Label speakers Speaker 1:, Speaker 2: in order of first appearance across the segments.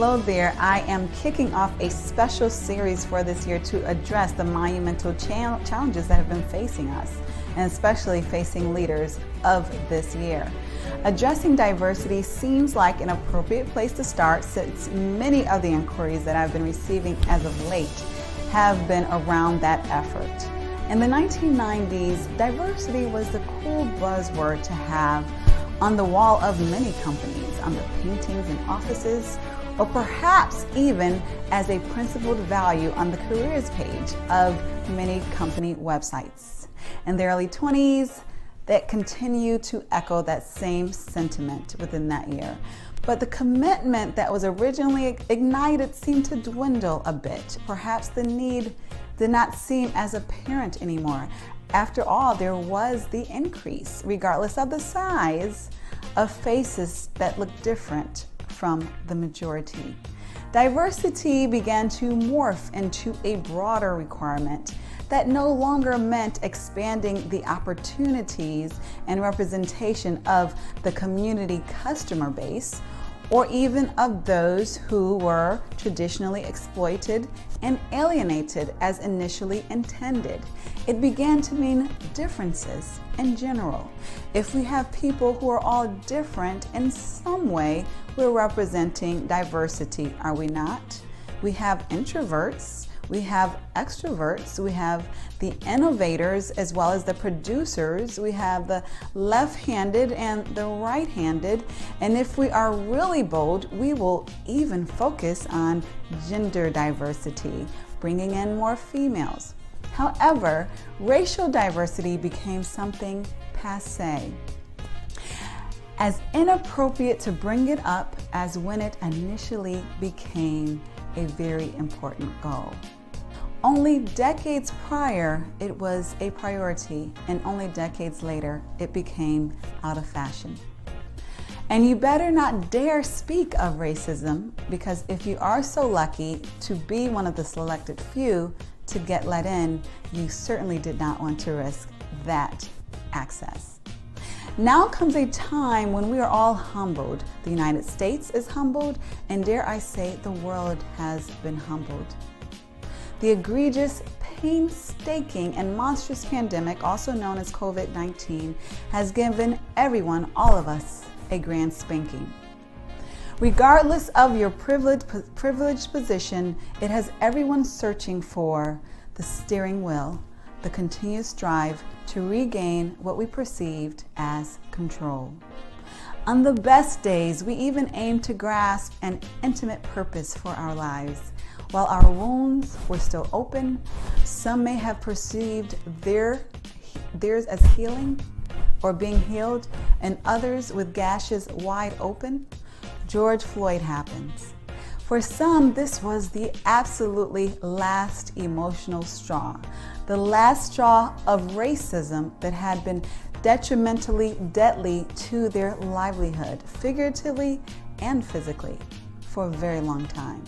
Speaker 1: Hello there. I am kicking off a special series for this year to address the monumental challenges that have been facing us, and especially facing leaders of this year. Addressing diversity seems like an appropriate place to start, since many of the inquiries that I've been receiving as of late have been around that effort. In the 1990s, diversity was the cool buzzword to have on the wall of many companies, on the paintings in offices, or perhaps even as a principled value on the careers page of many company websites. In the early 20s, that continue to echo that same sentiment within that year. But the commitment that was originally ignited seemed to dwindle a bit. Perhaps the need did not seem as apparent anymore. After all, there was the increase, regardless of the size, of faces that looked different from the majority. Diversity began to morph into a broader requirement that no longer meant expanding the opportunities and representation of the community customer base, or even of those who were traditionally exploited and alienated as initially intended. It began to mean differences in general. If we have people who are all different in some way, we're representing diversity, are we not? We have introverts, we have extroverts, we have the innovators as well as the producers, we have the left-handed and the right-handed, and if we are really bold, we will even focus on gender diversity, bringing in more females. However, racial diversity became something passé, as inappropriate to bring it up as when it initially became a very important goal. Only decades prior, it was a priority, and only decades later, it became out of fashion. And you better not dare speak of racism, because if you are so lucky to be one of the selected few to get let in, you certainly did not want to risk that access. Now comes a time when we are all humbled. The United States is humbled, and dare I say, the world has been humbled. The egregious, painstaking, and monstrous pandemic, also known as COVID-19, has given everyone, all of us, a grand spanking. Regardless of your privileged position, it has everyone searching for the steering wheel, the continuous drive to regain what we perceived as control. On the best days, we even aim to grasp an intimate purpose for our lives. While our wounds were still open, some may have perceived theirs as healing or being healed, and others with gashes wide open. George Floyd happens. For some, this was the absolutely last emotional straw, the last straw of racism that had been detrimentally deadly to their livelihood, figuratively and physically, for a very long time.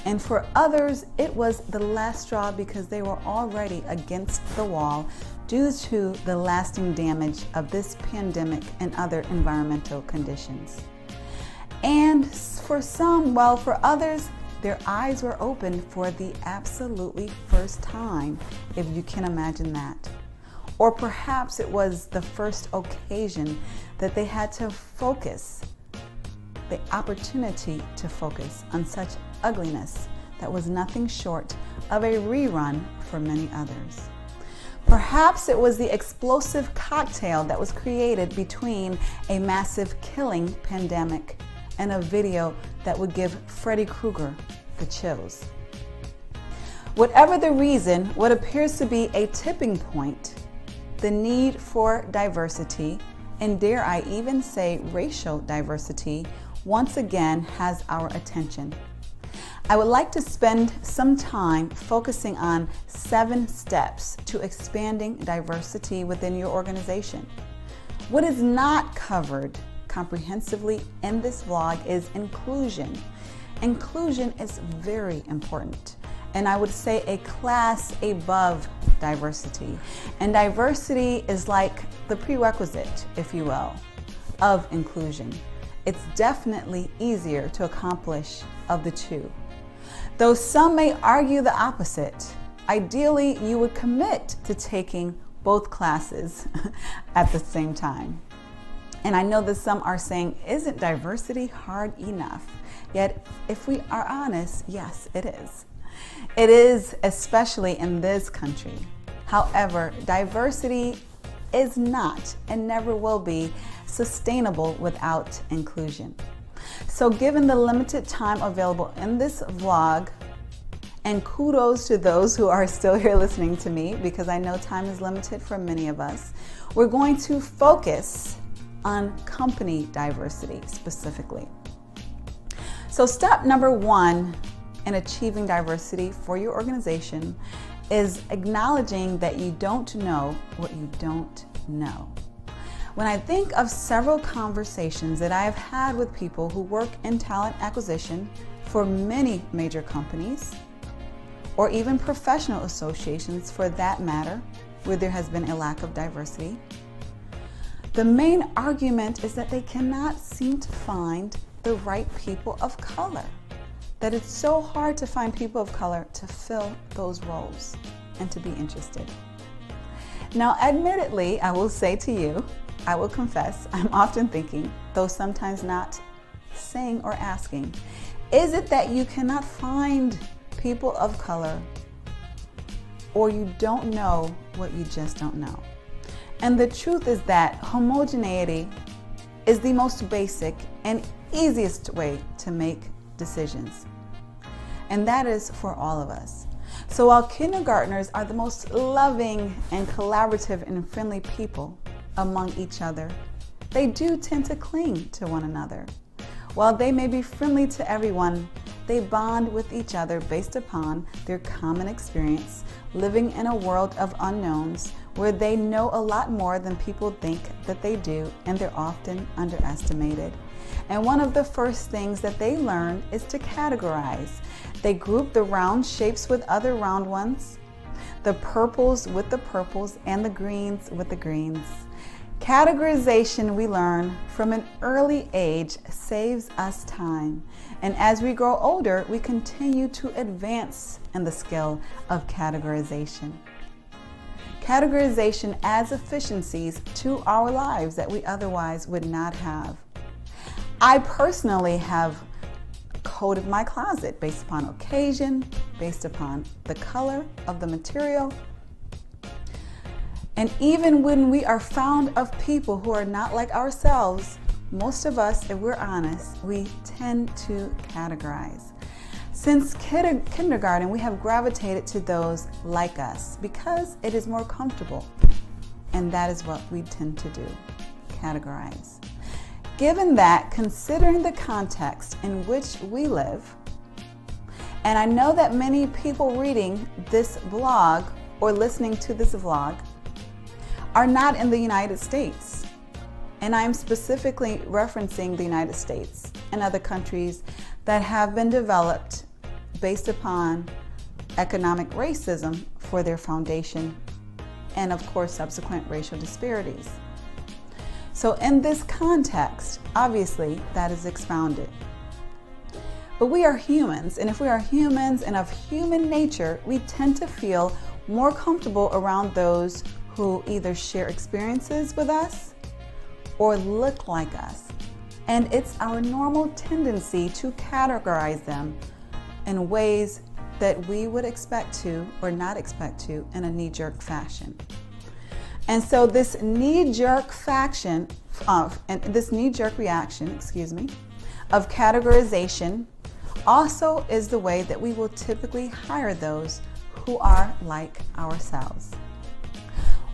Speaker 1: And for others, it was the last straw because they were already against the wall due to the lasting damage of this pandemic and other environmental conditions. And for some, well, for others, their eyes were opened for the absolutely first time, if you can imagine that. Or perhaps it was the first occasion that they had to focus, the opportunity to focus on such ugliness that was nothing short of a rerun for many others. Perhaps it was the explosive cocktail that was created between a massive killing pandemic and a video that would give Freddy Krueger the chills. Whatever the reason, what appears to be a tipping point, the need for diversity, and dare I even say racial diversity, once again has our attention. I would like to spend some time focusing on 7 steps to expanding diversity within your organization. What is not covered comprehensively in this vlog is inclusion. Inclusion is very important, and I would say a class above diversity. And diversity is like the prerequisite, if you will, of inclusion. it's definitely easier to accomplish of the two. Though some may argue the opposite, ideally you would commit to taking both classes at the same time. And I know that some are saying, isn't diversity hard enough? Yet, if we are honest, yes, it is. It is, especially in this country. However, diversity is not and never will be sustainable without inclusion. So given the limited time available in this vlog, and kudos to those who are still here listening to me, because I know time is limited for many of us, we're going to focus on company diversity specifically. So step number one in achieving diversity for your organization is acknowledging that you don't know what you don't know. When I think of several conversations that I have had with people who work in talent acquisition for many major companies, or even professional associations for that matter, where there has been a lack of diversity, the main argument is that they cannot seem to find the right people of color. That it's so hard to find people of color to fill those roles and to be interested. Now, admittedly, I will say to you, I will confess, I'm often thinking, though sometimes not saying or asking, is it that you cannot find people of color, or you don't know what you just don't know? And the truth is that homogeneity is the most basic and easiest way to make decisions. And that is for all of us. So while kindergartners are the most loving and collaborative and friendly people among each other, they do tend to cling to one another. While they may be friendly to everyone, they bond with each other based upon their common experience living in a world of unknowns where they know a lot more than people think that they do, and they're often underestimated. And one of the first things that they learn is to categorize. They group the round shapes with other round ones, the purples with the purples, and the greens with the greens. Categorization, we learn from an early age, saves us time. And as we grow older, we continue to advance in the skill of categorization. Categorization adds efficiencies to our lives that we otherwise would not have. I personally have coded my closet based upon occasion, based upon the color of the material. And even when we are found of people who are not like ourselves, most of us, if we're honest, we tend to categorize. Since kindergarten, we have gravitated to those like us because it is more comfortable. And that is what we tend to do, categorize. Given that, considering the context in which we live, and I know that many people reading this blog or listening to this vlog are not in the United States. And I'm specifically referencing the United States and other countries that have been developed based upon economic racism for their foundation, and of course subsequent racial disparities. So in this context, obviously that is expounded. But we are humans, and if we are humans and of human nature, we tend to feel more comfortable around those who either share experiences with us or look like us. And it's our normal tendency to categorize them in ways that we would expect to or not expect to in a knee-jerk fashion. And so this knee-jerk reaction of categorization also is the way that we will typically hire those who are like ourselves.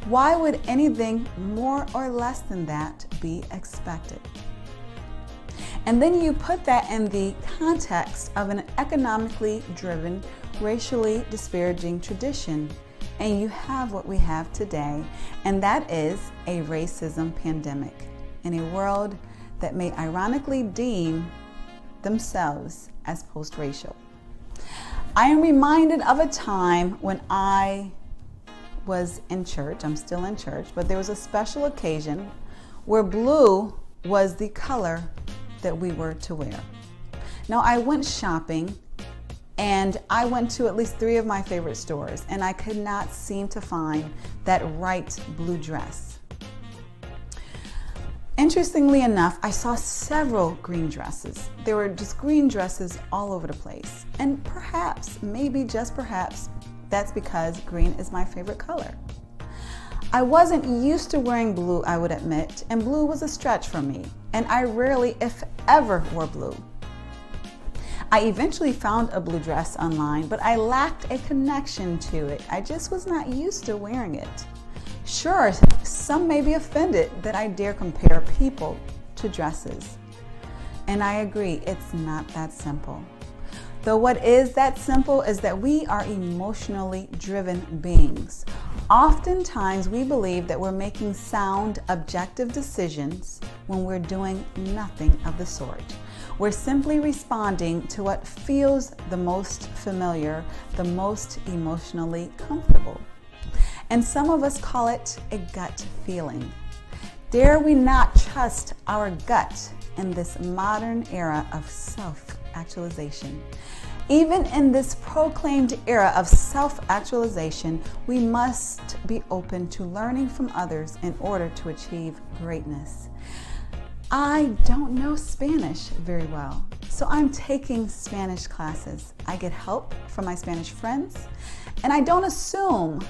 Speaker 1: Why would anything more or less than that be expected? And then you put that in the context of an economically driven, racially disparaging tradition, and you have what we have today, and that is a racism pandemic in a world that may ironically deem themselves as post-racial. I am reminded of a time when I was in church. I'm still in church, but there was a special occasion where blue was the color that we were to wear. Now, I went shopping and I went to at least 3 of my favorite stores, and I could not seem to find that right blue dress. Interestingly enough, I saw several green dresses. There were just green dresses all over the place. And perhaps, maybe just perhaps, that's because green is my favorite color. I wasn't used to wearing blue, I would admit, and blue was a stretch for me, and I rarely, if ever, wore blue. I eventually found a blue dress online, but I lacked a connection to it. I just was not used to wearing it. Sure, some may be offended that I dare compare people to dresses. And I agree, it's not that simple. Though what is that simple is that we are emotionally driven beings. Oftentimes we believe that we're making sound, objective decisions when we're doing nothing of the sort. We're simply responding to what feels the most familiar, the most emotionally comfortable. And some of us call it a gut feeling. Dare we not trust our gut in this modern era of self-actualization? Even in this proclaimed era of self-actualization, we must be open to learning from others in order to achieve greatness. I don't know Spanish very well, so I'm taking Spanish classes. I get help from my Spanish friends, and I don't assume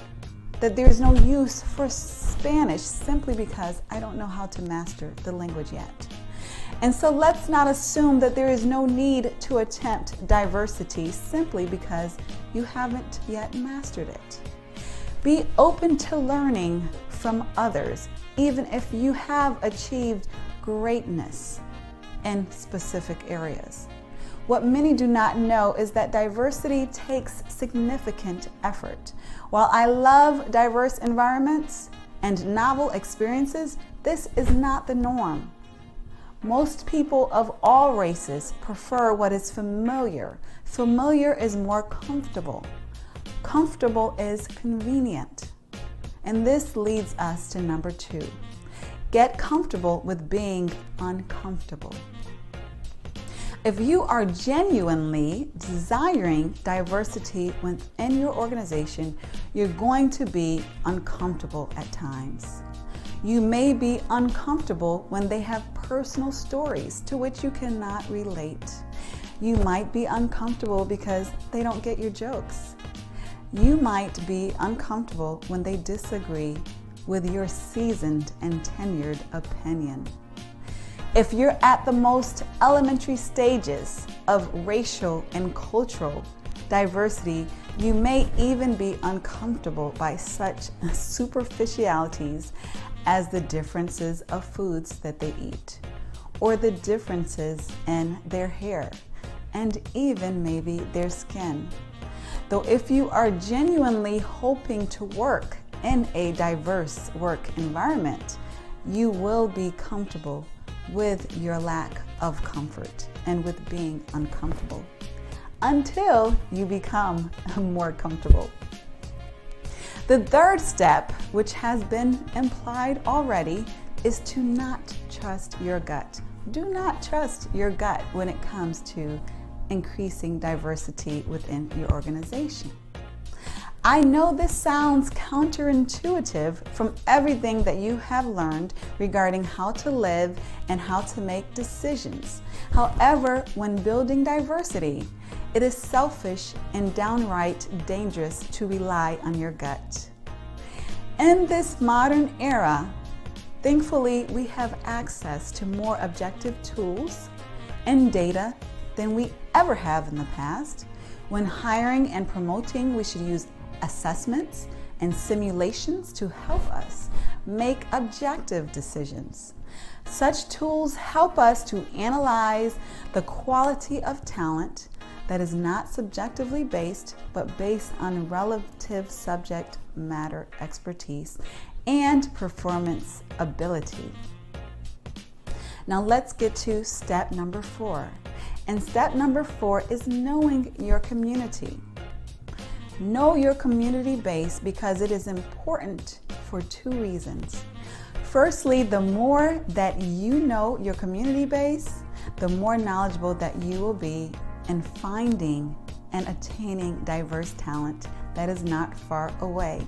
Speaker 1: that there's no use for Spanish simply because I don't know how to master the language yet. And so let's not assume that there is no need to attempt diversity simply because you haven't yet mastered it. Be open to learning from others, even if you have achieved greatness in specific areas. What many do not know is that diversity takes significant effort. While I love diverse environments and novel experiences, this is not the norm. Most people of all races prefer what is familiar. Familiar is more comfortable. Comfortable is convenient. And this leads us to number 2. Get comfortable with being uncomfortable. If you are genuinely desiring diversity within your organization, you're going to be uncomfortable at times. You may be uncomfortable when they have personal stories to which you cannot relate. You might be uncomfortable because they don't get your jokes. You might be uncomfortable when they disagree with your seasoned and tenured opinion. If you're at the most elementary stages of racial and cultural diversity, you may even be uncomfortable by such superficialities as the differences of foods that they eat, or the differences in their hair, and even maybe their skin. Though if you are genuinely hoping to work in a diverse work environment, you will be comfortable with your lack of comfort and with being uncomfortable until you become more comfortable. The third step, which has been implied already, is to not trust your gut. Do not trust your gut when it comes to increasing diversity within your organization. I know this sounds counterintuitive from everything that you have learned regarding how to live and how to make decisions. However, when building diversity, it is selfish and downright dangerous to rely on your gut. In this modern era, thankfully, we have access to more objective tools and data than we ever have in the past. When hiring and promoting, we should use assessments and simulations to help us make objective decisions. Such tools help us to analyze the quality of talent that is not subjectively based, but based on relative subject matter expertise and performance ability. Now let's get to step number 4. And step number 4 is knowing your community. Know your community base because it is important for 2 reasons. Firstly, the more that you know your community base, the more knowledgeable that you will be in finding and attaining diverse talent that is not far away.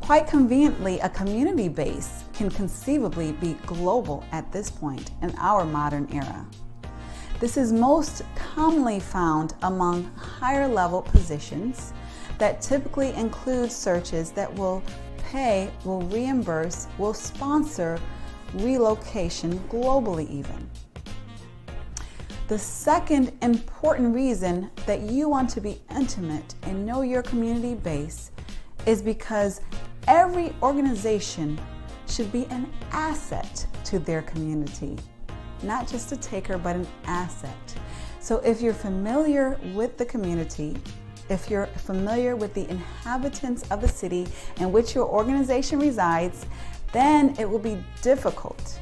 Speaker 1: Quite conveniently, a community base can conceivably be global at this point in our modern era. This is most commonly found among higher level positions that typically include searches that will pay, will reimburse, will sponsor relocation globally even. The second important reason that you want to be intimate and know your community base is because every organization should be an asset to their community. Not just a taker, but an asset. So if you're familiar with the community, if you're familiar with the inhabitants of the city in which your organization resides, then it will be difficult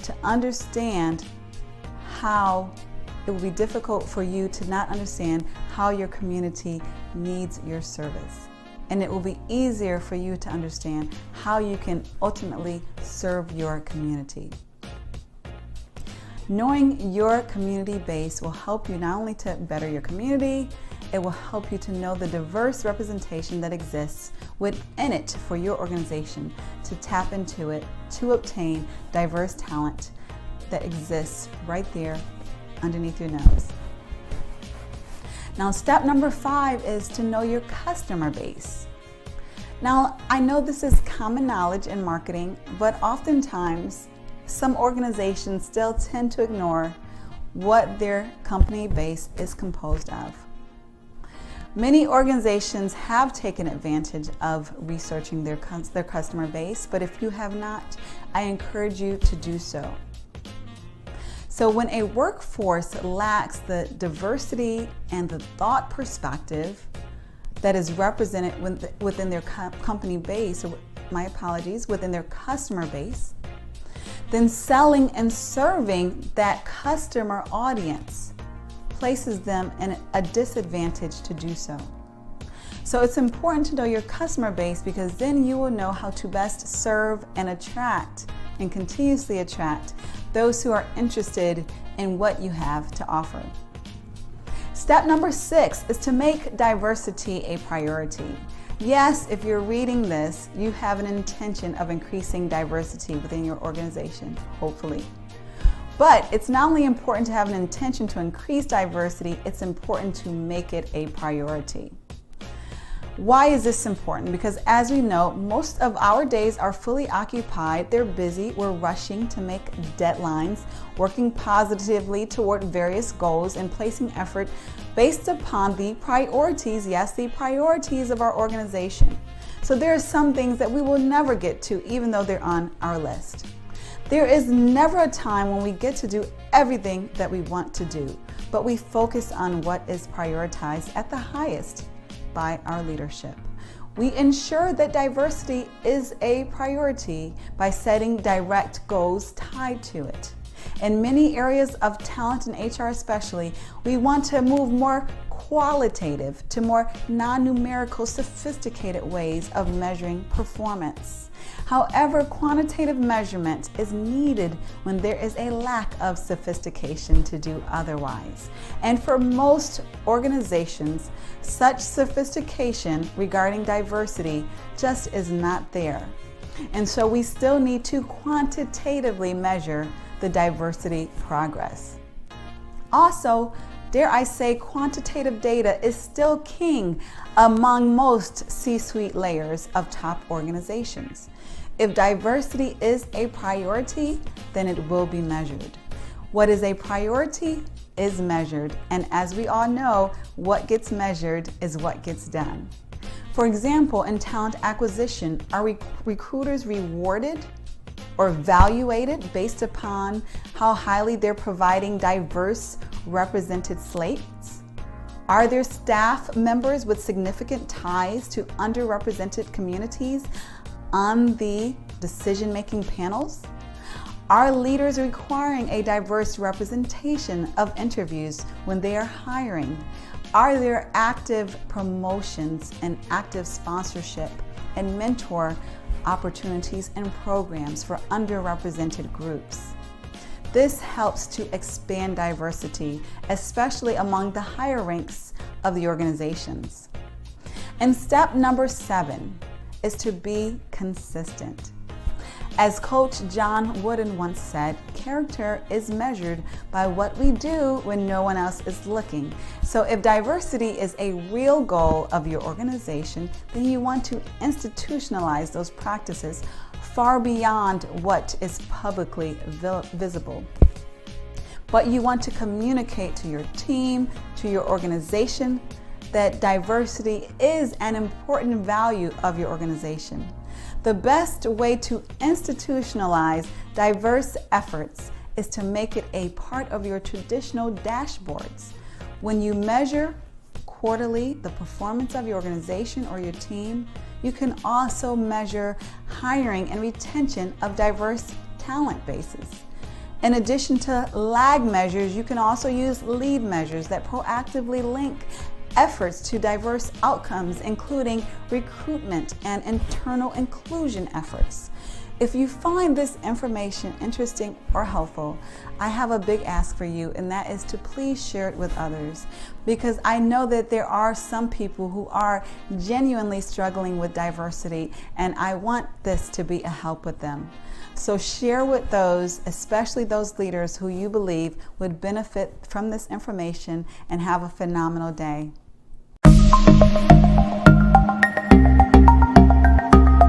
Speaker 1: to understand it will be difficult for you to not understand how your community needs your service. And it will be easier for you to understand how you can ultimately serve your community. Knowing your community base will help you not only to better your community, it will help you to know the diverse representation that exists within it for your organization, to tap into it, to obtain diverse talent that exists right there underneath your nose. Now, step number 5 is to know your customer base. Now, I know this is common knowledge in marketing, but oftentimes some organizations still tend to ignore what their company base is composed of. Many organizations have taken advantage of researching their customer base, but if you have not, I encourage you to do so. So when a workforce lacks the diversity and the thought perspective that is represented within their company base, or within their customer base, then selling and serving that customer audience places them in a disadvantage to do so. So it's important to know your customer base, because then you will know how to best serve and attract and continuously attract those who are interested in what you have to offer. Step number 6 is to make diversity a priority. Yes, if you're reading this, you have an intention of increasing diversity within your organization, hopefully. But it's not only important to have an intention to increase diversity, it's important to make it a priority. Why is this important? Because as we know, most of our days are fully occupied. They're busy. We're rushing to make deadlines, working positively toward various goals, and placing effort based upon the priorities, yes, the priorities of our organization. So there are some things that we will never get to, even though they're on our list. There is never a time when we get to do everything that we want to do, but we focus on what is prioritized at the highest by our leadership. We ensure that diversity is a priority by setting direct goals tied to it. In many areas of talent and HR especially, we want to move more qualitative to more non-numerical, sophisticated ways of measuring performance. However, quantitative measurement is needed when there is a lack of sophistication to do otherwise. And for most organizations, such sophistication regarding diversity just is not there. And so we still need to quantitatively measure the diversity progress. Also, dare I say, quantitative data is still king among most C-suite layers of top organizations. If diversity is a priority, then it will be measured. What is a priority is measured, and as we all know, what gets measured is what gets done. For example, in talent acquisition, are recruiters rewarded or evaluated based upon how highly they're providing diverse represented slates? Are there staff members with significant ties to underrepresented communities on the decision-making panels? Are leaders requiring a diverse representation of interviews when they are hiring? Are there active promotions and active sponsorship and mentor opportunities and programs for underrepresented groups? This helps to expand diversity, especially among the higher ranks of the organizations. And step number 7 is to be consistent. As Coach John Wooden once said, character is measured by what we do when no one else is looking. So if diversity is a real goal of your organization, then you want to institutionalize those practices far beyond what is publicly visible. But you want to communicate to your team, to your organization, that diversity is an important value of your organization. The best way to institutionalize diverse efforts is to make it a part of your traditional dashboards. When you measure quarterly the performance of your organization or your team, you can also measure hiring and retention of diverse talent bases. In addition to lag measures, you can also use lead measures that proactively link efforts to diverse outcomes, including recruitment and internal inclusion efforts. If you find this information interesting or helpful, I have a big ask for you, and that is to please share it with others, because I know that there are some people who are genuinely struggling with diversity, and I want this to be a help with them. So share with those, especially those leaders who you believe would benefit from this information, and have a phenomenal day.